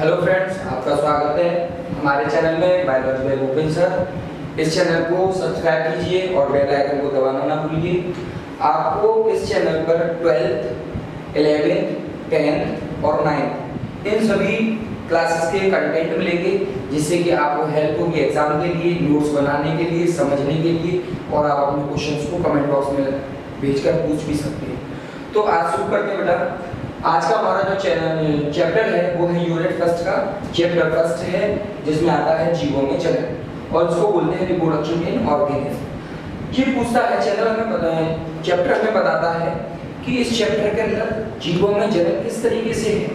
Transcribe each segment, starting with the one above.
Hello friends, आपका स्वागत है हमारे चैनल में बायोलॉजी बाय भूपेन सर। इस चैनल को सब्सक्राइब कीजिए और बेल आइकन को दबाना ना भूलिए। आपको इस चैनल पर 12th, 11th, 10th और 9th इन सभी क्लासेस के कंटेंट मिलेंगे, जिससे कि आपको हेल्प होगी एग्जाम के लिए, नोट्स बनाने के लिए, समझने के लिए, और आप अपने क्वेश्चंस को कमेंट बॉक्स में भेजकर पूछ भी सकते हैं। तो आज शुरू करते हैं बेटा। आज का हमारा जो चैप्टर है वो है यूनिट फर्स्ट का चैप्टर फर्स्ट है, जिसमें आता है जीवों में चलन, और इसको बोलते हैं रिप्रोडक्शन इन ऑर्गेनिज्म। ये पूछता है चैप्टर में बताता है कि इस चैप्टर के अंदर जीवों में जलन किस तरीके से है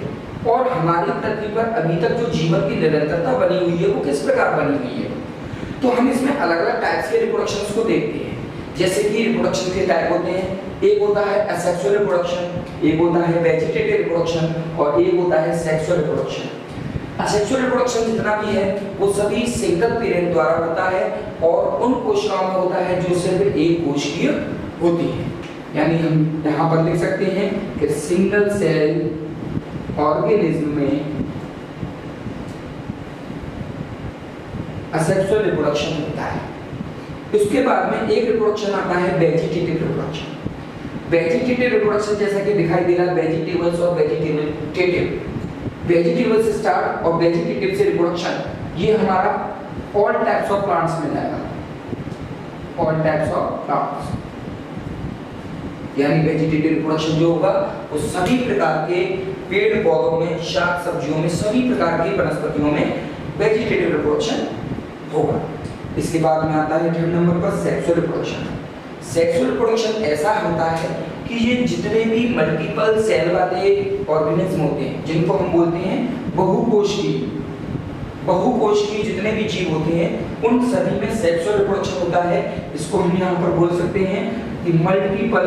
और हमारी पृथ्वी पर अभी तक जो जीवन की निरंतरता बनी हुई है वो किस प्रकार बनी हुई है। तो हम इसमें अलग अलग टाइप्स के रिप्रोडक्शंस को देखते हैं। जैसे कि रिप्रोडक्शन के टाइप होते हैं, एक होता है असेक्सुअल रिप्रोडक्शन, एक होता है वेजिटेटिव रिप्रोडक्शन और एक होता है सेक्सुअल रिप्रोडक्शन। असेक्सुअल रिप्रोडक्शन जितना भी है वो सभी सिंगल पेरेंट द्वारा होता है और उन कोशिकाओं में होता है जो सिर्फ एक कोशिकीय होती है। यानी हम यहाँ पर लिख सकते हैं कि सिंगल सेल ऑर्गेनिज्म में असेक्सुअल रिप्रोडक्शन होता है। उसके बाद में एक रिप्रोडक्शन आता है वेजिटेटिव रिप्रोडक्शन। वेजिटेटिव रिप्रोडक्शन जैसा कि दिखाई दे रहा है वेजिटेबल्स और वेजिटेबल से स्टार्ट और वेजिटेटिव से रिप्रोडक्शन, ये हमारा ऑल टाइप्स ऑफ प्लांट्स में जाएगा। ऑल टाइप्स ऑफ प्लांट्स यानी वेजिटेटिव रिप्रोडक्शन जो होगा वो सभी प्रकार के पेड़ पौधों में, शाक सब्जियों में, सभी प्रकार की वनस्पतियों में वेजिटेटिव रिप्रोडक्शन होगा। इसके बाद में आता है थर्ड नंबर पर सेक्सुअल रिप्रोडक्शन। सेक्सुअल रिप्रोडक्शन ऐसा होता है कि ये जितने भी मल्टीपल सेल वाले ऑर्गेनिज्म होते हैं, जिनको हम बोलते हैं बहुकोशिकीय जितने भी जीव होते हैं, उन सभी में सेक्सुअल रिप्रोडक्शन होता है। इसको हम यहाँ पर बोल सकते हैं कि मल्टीपल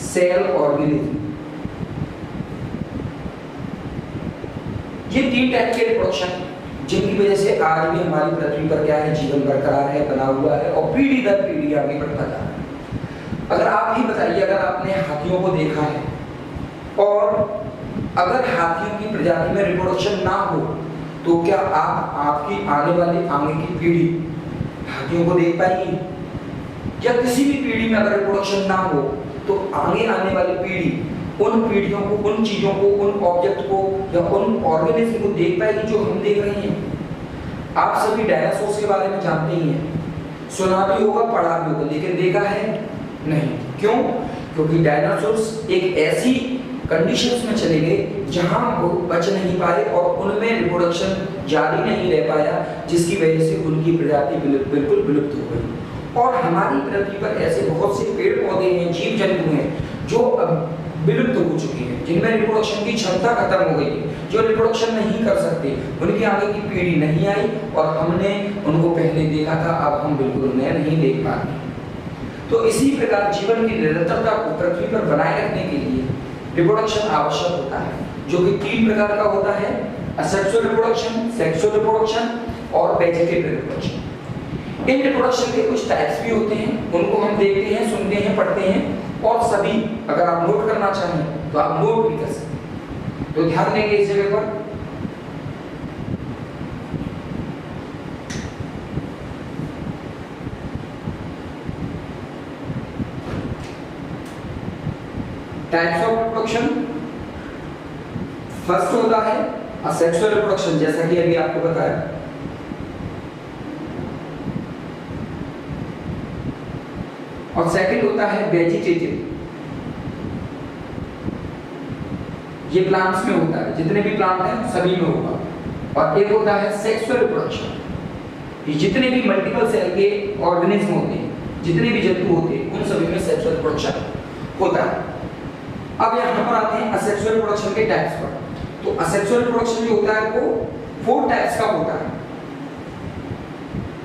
सेल ऑर्गेनिज्म। ये तीन टाइप के रिप्रोडक्शन जिनकी वजह से आज भी हमारी पृथ्वी पर क्या है, जीवन बरकरार है, बना हुआ है और पीढ़ी दर पीढ़ी आगे बढ़ता जा रहा है। अगर आप ही बताइए, अगर आपने हाथियों को देखा है और अगर हाथियों की प्रजाति में रिप्रोडक्शन ना हो तो क्या आप आपकी आने वाली आगे की पीढ़ी हाथियों को देख पाएगी? या किसी भी पीढ़ी में अगर रिप्रोडक्शन ना हो तो आगे आने वाली पीढ़ी उन पीढ़ियों को, उन चीजों को, उन ऑब्जेक्ट को या उन ऑर्गेनिज्म को देख पाएगी जो हम देख रहे हैं। आप सभी डायनासोर्स के बारे में जानते ही हैं, सुना भी होगा, पढ़ा भी होगा, लेकिन देखा है नहीं। क्यों? क्योंकि डायनासोर्स एक ऐसी कंडीशंस में चले गए जहां वो बच नहीं पाए और उनमें रिप्रोडक्शन जारी नहीं रह पाया, जिसकी वजह से उनकी प्रजाति बिल्कुल विलुप्त हो गई। और हमारी पृथ्वी पर ऐसे बहुत से पेड़ पौधे हैं, जीव जंतु हैं जो अब विलुप्त हो चुकी है, जिनमें रिप्रोडक्शन की क्षमता खत्म हो गई है, जो रिप्रोडक्शन नहीं कर सकते, उनकी आगे की पीढ़ी नहीं आई और हमने उनको पहले देखा था, अब हम बिल्कुल उन्हें नहीं देख पा रहे। तो इसी प्रकार जीवन की निरंतरता को पृथ्वी पर बनाए रखने के लिए रिप्रोडक्शन आवश्यक होता है, जो कि तीन प्रकार का होता है: असेक्सुअल रिप्रोडक्शन, सेक्सुअल रिप्रोडक्शन और वेजिटेटिव रिप्रोडक्शन। इन रिप्रोडक्शन के कुछ टाइप्स भी होते हैं, उनको हम देखते हैं, सुनते हैं, पढ़ते हैं, और सभी अगर आप नोट करना चाहें तो आप नोट भी कर सकते हैं। तो ध्यान देंगे इस जगह पर। टाइप्स ऑफ रिप्रोडक्शन, फर्स्ट होता है असेक्सुअल रिप्रोडक्शन, जैसा कि अभी आपको बताया। और सेकंड होता है वेजिटेटिव, ये प्लांट्स में होता है, जितने भी प्लांट हैं सभी में होगा। और एक होता है सेक्सुअल रिप्रोडक्शन, ये जितने भी मल्टीपल सेल के ऑर्गेनिज्म होते हैं, जितने भी जंतु होते हैं, उन सभी में सेक्सुअल रिप्रोडक्शन होता है। अब यहाँ पर आते हैं असेक्सुअल रिप्रोडक्शन के टाइप्स पर। तो असेक्सुअल रिप्रोडक्शन जो होता है वो 4 टाइप्स का होता है।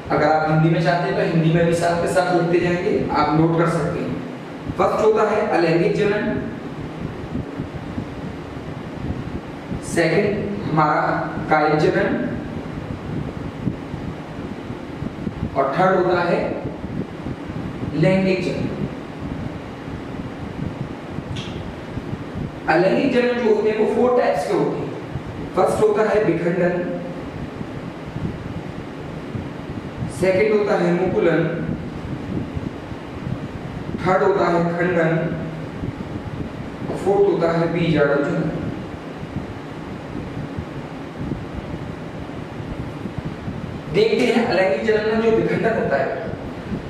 अगर आप हिंदी में चाहते हैं तो हिंदी में भी साथ के साथ लिखते जाएंगे, आप नोट कर सकते हैं। फर्स्ट होता है अलैंगिक जनन, सेकंड हमारा कायिक जनन, और थर्ड होता है लैंगिक जनन। अलैंगिक जनन जो होते हैं वो 4 टाइप्स के होते हैं। फर्स्ट होता है विखंडन, सेकंड होता है मुकुलन, थर्ड होता है खंडन और फोर्थ होता है बीजाणुजनन। देखते हैं अलैंगिक जनन में जो विखंडन होता है,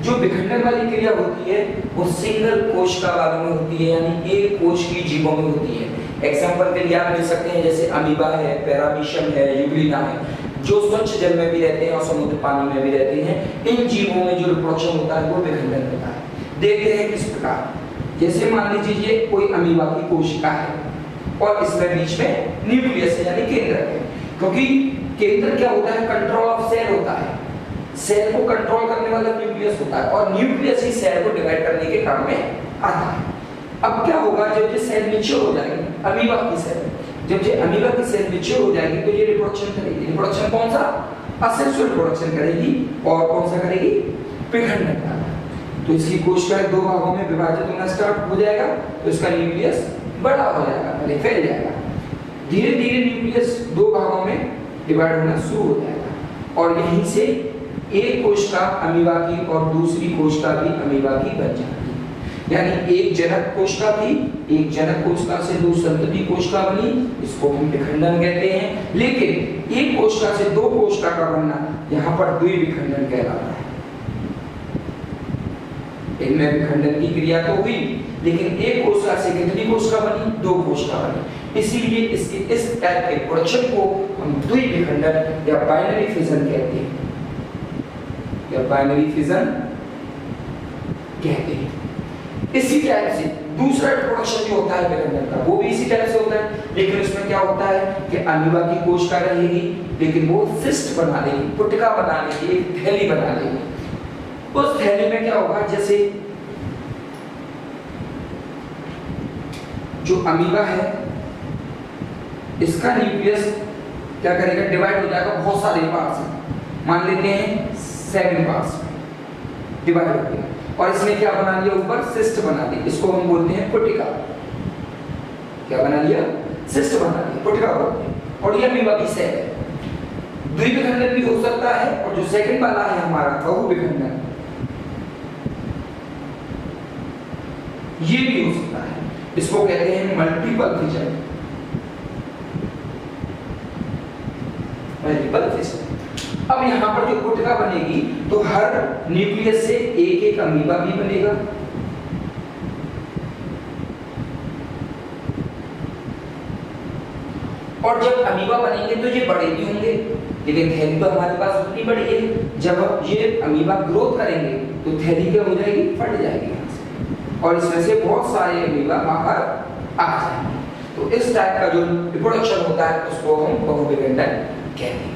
जो विखंडन वाली क्रिया होती है वो सिंगल कोशिका में होती है, यानी एक कोश की जीवों में होती है। एग्जांपल के लिए आप ले सकते हैं जैसे अमीबा है, पैरामीशियम है, यूग्लिना है, जो स्वच्छ जल में भी रहते हैं और समुद्र पानी में भी रहते हैं। इन जीवों में जो रिप्रोडक्शन होता है वो विखंडन होता है। देखते हैं किस प्रकार, जैसे मान लीजिए कोई अमीबा की कोशिका है और इसमें बीच में न्यूक्लियस है यानी केंद्र है, क्योंकि केंद्र क्या होता है, कंट्रोल ऑफ सेल होता है, सेल को कंट्रोल करने वाला न्यूक्लियस होता है और न्यूक्लियस ही सेल को डिवाइड करने के काम में आता है। अब क्या होगा, जब ये सेल मैच्योर हो जाएगी, अमीबा की सेल, जब ये अमीबा की सेल मैच्योर हो जाएगी तो ये रिप्रोडक्शन करेगी। रिप्रोडक्शन कौन सा, असेक्सुअल रिप्रोडक्शन करेगी और कौन सा करेगी, विखंडन का। तो इसकी कोशिकाएं दो भागों में विभाजित होना स्टार्ट हो जाएगा, तो इसका न्यूक्लियस बड़ा हो जाएगा, पहले फैल जाएगा, धीरे धीरे न्यूक्लियस दो भागों में डिवाइड होना शुरू हो जाएगा और यहीं से एक कोशिका अमीबा की और दूसरी कोशिका भी अमीबा की बन जाती है। यानी एक जनक कोशिका थी, एक जनक कोशिका से दो संतति कोशिका बनी, इसको हम विखंडन कहते हैं। लेकिन एक कोशिका से दो कोशिका का बनना यहाँ पर द्विविखंडन कहलाता है। इनमें विखंडन की क्रिया तो हुई, लेकिन एक कोशिका से कितनी कोशिका बनी, दो कोशिका बनी। इसीलिए इसके इस टाइप के प्रोडक्शन को हम द्विविखंडन या बाइनरी फिजन कहते हैं, या बाइनरी फिजन कहते हैं। इसी टाइप से दूसरा प्रोडक्शन जो होता है विखंडन का, वो भी इसी टाइप से होता है, लेकिन उसमें क्या होता है कि अमीबा की कोशिका रहेगी, लेकिन वो सिस्ट बना लेगी, पुटिका बना लेगी, एक थैली बना लेगी। उस थैली में क्या होगा, जैसे जो अमीबा है इसका न्यूक्लियस क्या करेगा, डिवाइड हो जाएगा बहुत सारे पार्ट्स में, मान लेते हैं 7 पार्ट्स में डिवाइड हो गया और इसने क्या बना लिया, ऊपर सिस्ट बना दी, इसको हम बोलते हैं पुटिका। क्या बना लिया, सिस्ट बना लिया, पुटिका बोलते हैं। और ये अमीबा की सेल है। द्विविखंडन भी हो सकता है और जो सेकंड वाला है हमारा बहुविखंडन, ये भी हो सकता है, इसको कहते हैं मल्टीपल फिजन। Multiple fission. अब यहाँ पर जो पुटिका बनेगी तो हर न्यूक्लियस से एक एक अमीबा भी बनेगा, और जब अमीबा बनेंगे तो ये बड़े भी होंगे, लेकिन थैली तो हमारे पास उतनी बड़ी है। जब ये अमीबा ग्रोथ करेंगे तो थैली क्या हो जाएगी, फट जाएगी यहाँ से, और इसमें से बहुत सारे अमीबा बाहर आ जाएंगे। तो इस टाइप का जो रिप्रोडक्शन होता है उसको हम बहुविखंडन कहते हैं।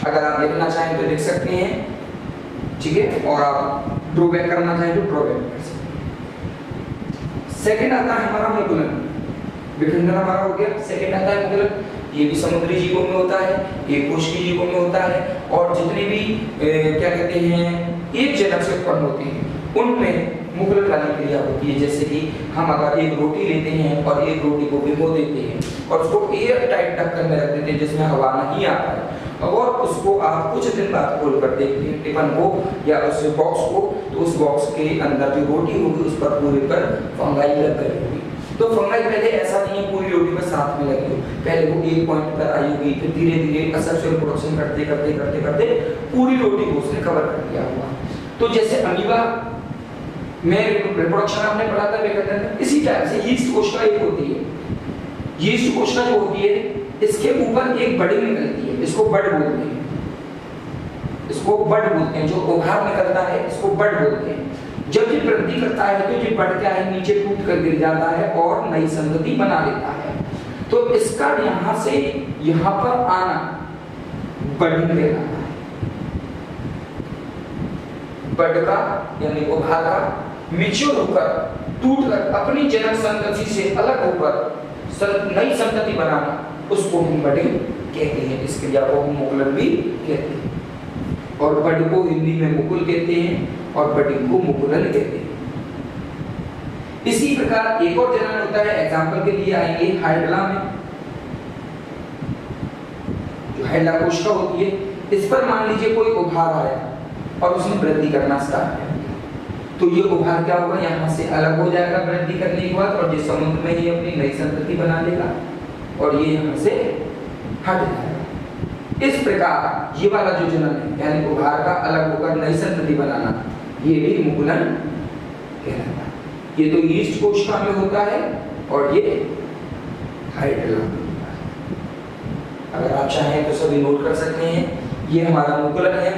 अगर आप देखना चाहें तो देख सकते हैं, ठीक है, और आप ड्रॉबैक करना चाहें तो ड्रॉबैक कर सकते हैं। सेकंड आता है हमारा मुकुलन। विखंडन हमारा हो गया, सेकंड आता है मुकुलन। ये भी समुद्री जीवों में होता है, एक कोशिकीय जीवों में होता है, और जितने भी क्या कहते हैं एक जनक से उत्पन्न होते हैं उनमें मुकुलन वाली क्रिया होती है। जैसे कि हम अगर एक रोटी लेते हैं और एक रोटी को भिगो देते हैं और उसको एयर टाइट ढक्कन में रख देते हैं जिसमें हवा नहीं आता है, और उसको आप कुछ दिन बाद खोल कर देखते हैं टिफिन को या उस बॉक्स को, तो उस बॉक्स के अंदर जो रोटी होगी उस पर पूरे पर फंगाई लग गई होगी। तो फंगाई पहले ऐसा नहीं है पूरी रोटी पर साथ में लगी हो, पहले वो एक पॉइंट पर आई होगी, फिर धीरे धीरे असेक्सुअल प्रोडक्शन करते करते करते करते पूरी रोटी को उसने कवर कर दिया हुआ। तो जैसे अमीबा में रिप्रोडक्शन आपने पढ़ा था विखंडन में, इसी टाइप से यीस्ट कोशिका एक होती है। यीस्ट कोशिका जो होती है इसके ऊपर एक बड़ी निकलती है, इसको बड बोलते हैं, इसको बड बोलते हैं। जो उभार निकलता है इसको बड बोलते हैं। जब ये वृद्धि करता है तो ये बड क्या है, नीचे टूट कर गिर जाता है और नई संतति बना लेता है। तो इसका यहाँ से यहाँ पर आना बडिंग कहलाता है। बड का यानी उभार का मैच्योर होकर टूट कर अपनी जनक संतति से अलग होकर नई संतति बनाना, उसको हम बडिंग कहते हैं। इस क्रिया को हम मुकुलन भी कहते हैं, और बड को हिंदी में मुकुल कहते हैं और बडिंग को मुकुलन कहते हैं। इसी प्रकार एक और जनन होता है, एग्जाम्पल के लिए आएंगे हाइड्रा में। जो हैला कोशिका होती है, इस पर मान लीजिए कोई उभार आया और उसने वृद्धि करना स्टार्ट कर दिया, तो ये उभार क्या होगा, यहाँ से अलग हो जाएगा वृद्धि करने के बाद, और ये समुद्र में ही अपनी नई संतति बना लेगा और ये यहाँ से हट जाएगा। इस प्रकार ये वाला जो जनन है, यानी उभार का अलग होकर नई संतति बनाना, ये भी मुकुलन कहलाता है। ये तो ईस्ट कोशिका में होता है और ये हाइड्रा में होता है। अगर आप चाहें तो सभी नोट कर सकते हैं। ये हमारा मुकुलन है।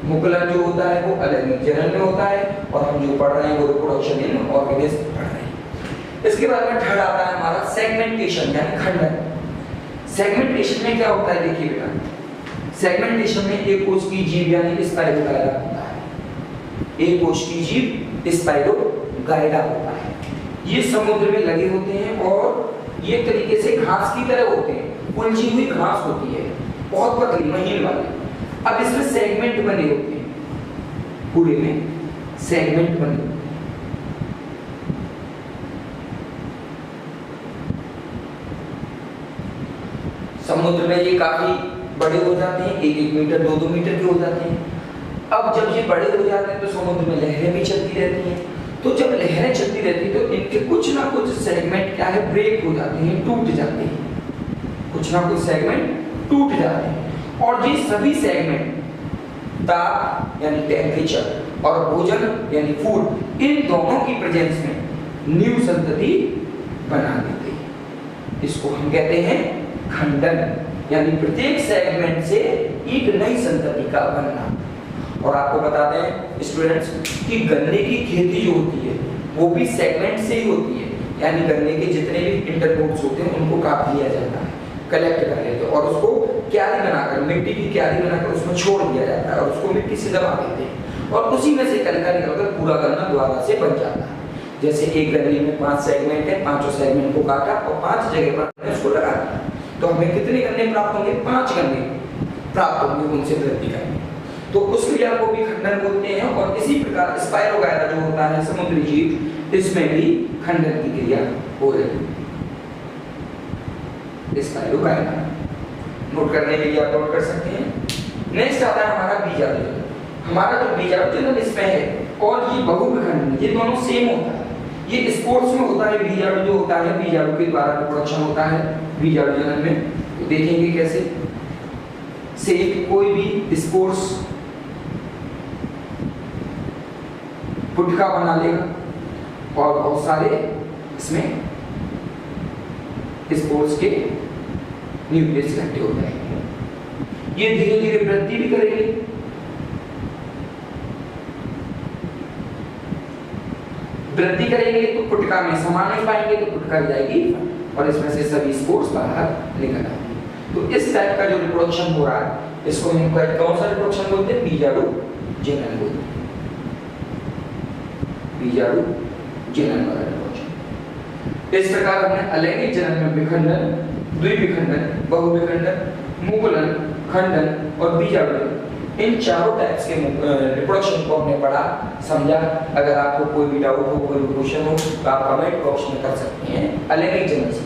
मुकुलन जो होता है वो अलैंगिक जनन में होता है, और हम जो पढ़ रहे हैं वो रिप्रोडक्शन इन ऑर्गेनिज्म पढ़ रहे हैं। इसके बाद में थर्ड आता है हमारा सेगमेंटेशन यानी खंडन। सेगमेंटेशन में क्या होता है, देखिए बेटा, सेगमेंटेशन में एक कोश की जीव यानी स्पाइरोगाइडा होता है। एक कोश की जीव स्पाइरोगाइडा होता है। ये समुद्र में लगे होते हैं और ये तरीके से घास की तरह होते हैं, उलझी हुई घास होती है, बहुत पतली महीन वाली। अब इसमें सेगमेंट बने होते हैं, पूरे में सेगमेंट बने होते हैं। समुद्र में ये काफी बड़े हो जाते हैं, 1-1 मीटर 2-2 मीटर के हो जाते हैं। अब जब ये बड़े हो जाते हैं तो समुद्र में लहरें भी चलती रहती हैं। तो जब लहरें चलती रहती हैं तो इनके कुछ ना कुछ सेगमेंट क्या है, ब्रेक हो जाते हैं, टूट जाते हैं। कुछ ना कुछ सेगमेंट टूट जाते हैं और ये सभी सेगमेंट ताप यानी टेम्परेचर और भोजन यानी फूड, इन दोनों की प्रेजेंस में न्यू संतति बना देते हैं। इसको हम कहते हैं खंडन, यानी प्रत्येक सेगमेंट से एक नई संतति का बनना। और आपको बताते हैं स्टूडेंट्स कि गन्ने की खेती जो होती है वो भी सेगमेंट से ही होती है, यानी गन्ने के जितने भी इंटरनोड्स होते हैं उनको काट लिया जाता है, कलेक्ट कर लेते हैं और उसको क्यारी बनाकर, मिट्टी की क्यारी बनाकर उसमें छोड़ दिया जाता है और उसको मिट्टी से दबा देते हैं और उसी में से कलिका निकलकर पूरा गन्ना दोबारा से बन जाता है। जैसे एक गन्ने में 5 सेगमेंट है, 5 सेगमेंट को काटा और 5 जगह पर उसको लगा दिया, तो हमें कितने गन्ने प्राप्त होंगे, 5 गन्ने प्राप्त होंगे उनसे वृद्धि करेंगे। तो उस क्रिया को भी खंडन बोलते हैं। और इसी प्रकार स्पाइरोगाइरा जो होता है समुद्री जीव, इसमें भी खंडन की क्रिया हो रही है। स्पाइरोगाइरा नोट करने के लिए आप नोट कर सकते हैं। नेक्स्ट आता है हमारा बीजाणु। हमारा जो बीजाणु इसमें है और ये बहुविखंडन, ये दोनों सेम होता है। ये स्पोर्ट्स में होता है, बीजाणु जो होता है बीजाणु के द्वारा रिप्रोडक्शन होता है बीजाणु जनन में। तो देखेंगे कैसे, से कोई भी स्पोर्ट्स पुटका बना लेगा और बहुत सारे इसमें स्पोर्ट्स के न्यूक्लियस इकट्ठे हो जाएंगे। ये धीरे धीरे वृद्धि भी करेंगे, वृद्धि करेंगे तो पुटका में समा नहीं पाएंगे तो पुटका जाएगी और इसमें से सभी स्पोर्ट्स बाहर निकल आएंगे। तो इस टाइप का जो रिप्रोडक्शन हो रहा है इसको हम कौन सा रिप्रोडक्शन बोलते हैं, बीजाणु जनन बोलते हैं। बीजाणु जनन वाला रिप्रोडक्शन। इस प्रकार हमने अलैंगिक जनन में विखंडन, द्विविखंडन, बहुविखंडन, मुकुलन, खंडन और बीजाणु, इन चारों टाइप्स के रिप्रोडक्शन को हमने पढ़ा, समझा। अगर आपको कोई भी डाउट हो, कोई क्वेश्चन हो तो आप कमेंट बॉक्स में कर सकते हैं अलैंगिक जनन से।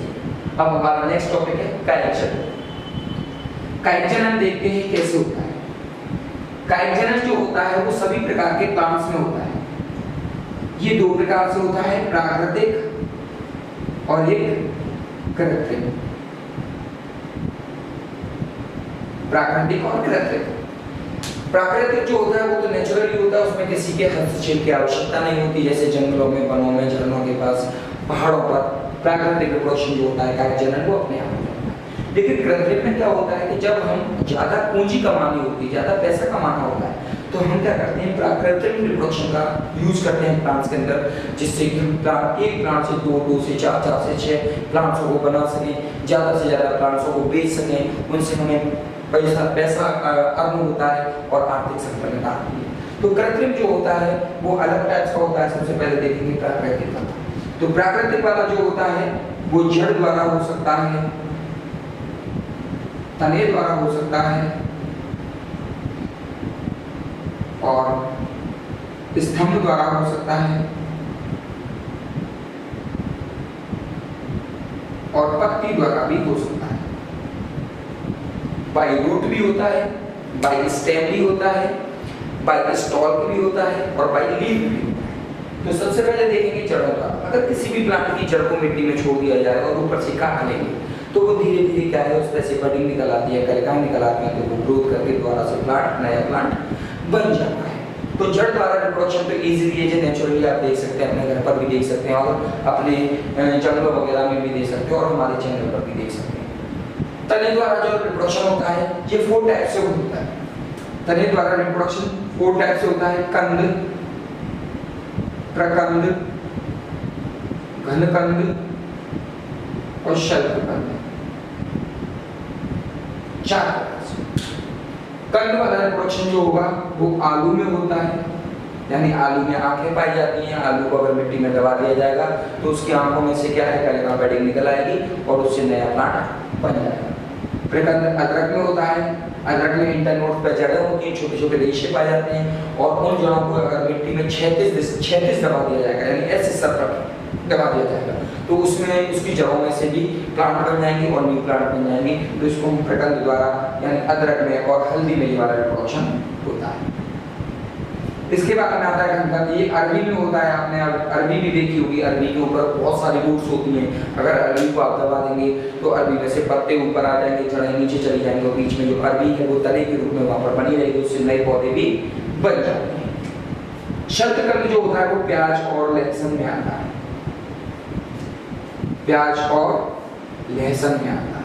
अब हमारा नेक्स्ट टॉपिक है कायिक जनन। कायिक जनन देखते हैं कैसे होता है। कायिक जनन जो होता है वो सभी प्रकार के प्लांट्स में होता है। ये 2 प्रकार से होता है, प्राकृतिक और एक कृत्रिम। प्राकृतिक और कृत्रिम। प्राकृतिक जो होता है वो तो नेचुरली होता है, उसमें किसी के हस्तक्षेप की आवश्यकता नहीं होती, जैसे जंगलों में, वनों में, झरनों के पास, पहाड़ों पर प्राकृतिक रिप्रोडक्शन जो होता है कायिक जनन वो अपने आप होता है। लेकिन कृत्रिम में क्या होता है कि जब हम ज्यादा पूंजी कमानी होती है, ज्यादा पैसा कमाना होता है, तो हम क्या करते हैं, प्राकृतिक रिप्रोडक्शन का यूज करते हैं प्लांट्स के अंदर, जिससे कि हम एक प्लांट से 2 से 4 से 6 प्लांट्सों को बना सकें, ज्यादा से ज्यादा प्लांट्सों को बेच सकें, उनसे हमें पैसा अर्न होता है और आर्थिक संपन्नता आती है। तो कृत्रिम जो होता है वो अलग टाइप्स का होता है। सबसे पहले देखेंगे प्राकृतिक वाला। तो प्राकृतिक वाला जो होता है वो जड़ द्वारा हो सकता है, तने द्वारा हो सकता है और स्तंभ द्वारा हो सकता है और पत्ती द्वारा भी हो सकता है। बाई रूट भी होता है, बाई स्टेम भी होता है, बाई स्टॉक भी होता है और बाई लीफ भी होता है। तो सबसे पहले देखेंगे जड़ों का। अगर किसी भी प्लांट की जड़ को मिट्टी में छोड़ दिया जाए और ऊपर से काट लेंगे तो वो धीरे धीरे क्या है, उस पर से बडिंग निकल आती है, कलिकाएं निकल आती हैं, तो वो ग्रोथ करके दोबारा से प्लांट, नया प्लांट बन जाता है। तो जड़ द्वारा रिप्रोडक्शन तो इजीली है, नेचुरली आप देख सकते हैं, अपने घर पर भी देख सकते हैं और अपने जंगलों वगैरह में भी देख सकते हैं और हमारे चैनल पर भी देख सकते हैं। तने द्वारा जो रिप्रोडक्शन होता है ये 4 टाइप से होता है। तने द्वारा रिप्रोडक्शन 4 टाइप से होता है, कंद, प्रकंद, घनकंद और शल्ककंद। 4 कंद वाला रिप्रोडक्शन जो होगा वो आलू में होता है, यानी आलू में आंखें पाई जाती हैं। आलू को अगर मिट्टी में दबा दिया जाएगा तो उसकी आंखों में से क्या है, कलिका बडिंग निकल आएगी और उससे नया प्लांट बन जाएगा। प्रकंद अदरक में होता है। अदरक में इंटरनोड पर जड़ें होती हैं, छोटे छोटे रेशे पाए जाते हैं और उन जड़ों को अगर मिट्टी में 36 दबा दिया जाएगा, यानी ऐसे सब दबा दिया जाएगा तो उसमें उसकी जड़ों में से भी प्लांट बन जाएंगे और न्यू प्लांट बन जाएंगे। तो इसको हम प्रकंद द्वारा यानी अदरक में और हल्दी में ये वाला रिप्रोडक्शन होता है। इसके बाद में आता है घनकंद। ये अरबी में होता है। आपने अरबी भी देखी होगी, अरबी के ऊपर बहुत सारी रूट्स होती हैं। अगर अरबी को आप दबा देंगे तो अरबी में से पत्ते ऊपर आ जाएंगे, जड़ें नीचे चली जाएंगी और बीच में जो अरबी है वो तने के रूप में वहां पर बनी रहेगी, उससे नए पौधे भी बन जाते हैं। शल्ककंद जो होता है वो प्याज और लहसुन में आता है, प्याज और लहसुन में आता है।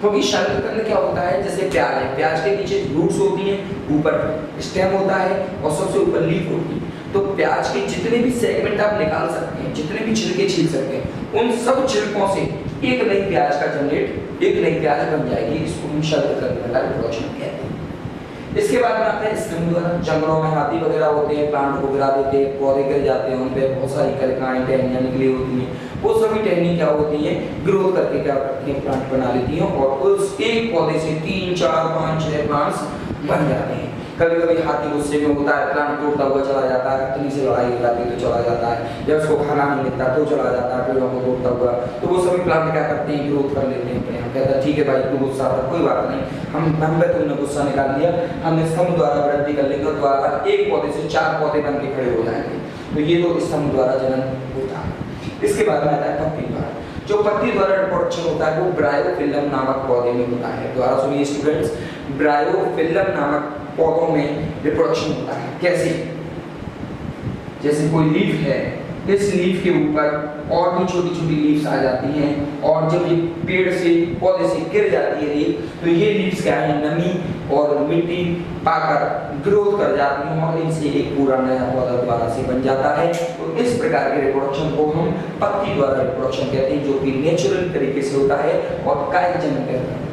क्योंकि शल्ककंद क्या होता है, जैसे प्याज है, प्याज के नीचे रूट्स होती हैं, ऊपर स्टेम होता है और सबसे ऊपर लीफ होती है। तो प्याज के जितने भी सेगमेंट आप निकाल सकते हैं, जितने भी छिलके छील सकते हैं, उन सब छिलकों से एक नई प्याज का जनरेट, एक नई प्याज बन जाएगी। इसको हम शल्ककंद का रिप्रोडक्शन कहते हैं। इसके बाद में आता है स्तंभ द्वारा। जंगलों में हाथी वगैरह होते हैं, प्लांट को गिरा देते हैं, पौधे गिर जाते हैं, उन पे बहुत सारी कलिकाएं, टहनियां निकली होती हैं। वो सभी टहनी क्या होती है, ग्रोथ करके क्या करती है, प्लांट बना लेती हैं और उस एक पौधे से 3, 4, 5, 6 प्लांट्स बन जाते हैं। कभी कभी हाथी गुस्से में होता है, प्लांट टूटता हुआ चला जाता है, इतनी से लड़ाई हो जाती है तो चला जाता है, जब उसको खाना नहीं मिलता तो चला जाता है, पेड़ों को तोड़ता हुआ। तो वो सभी प्लांट क्या करते हैं, ग्रोथ कर लेते हैं अपने। हम कहते हैं ठीक है भाई तू गुस्सा था, कोई बात नहीं, हम पे तुमने गुस्सा निकाल लिया, हम स्तंभ द्वारा वृद्धि कर लेंगे और द्वारा एक पौधे से 4 पौधे बन के खड़े हो जाएंगे। तो ये तो स्तंभ द्वारा जनन होता है। इसके बाद में आता है पत्ती द्वारा। जो पत्ती द्वारा रिप्रोडक्शन होता है वो ब्रायोफिल्लम नामक पौधे में होता है। द्वारा सुनिए स्टूडेंट्स, ब्रायोफिल्लम नामक पौधों में रिप्रोडक्शन होता है। कैसे, जैसे कोई लीफ है, इस लीफ के ऊपर और भी छोटी छोटी लीव्स आ जाती हैं और जब ये पेड़ से, पौधे से गिर जाती है लीफ, तो ये लीव्स क्या है, नमी और मिट्टी पाकर ग्रोथ कर जाती हैं और इनसे एक पूरा नया पौधा दोबारा से बन जाता है। तो इस प्रकार के रिप्रोडक्शन को हम पत्ती द्वारा रिप्रोडक्शन कहते हैं, जो कि नेचुरल तरीके से होता है और कायिक जनन कहते हैं।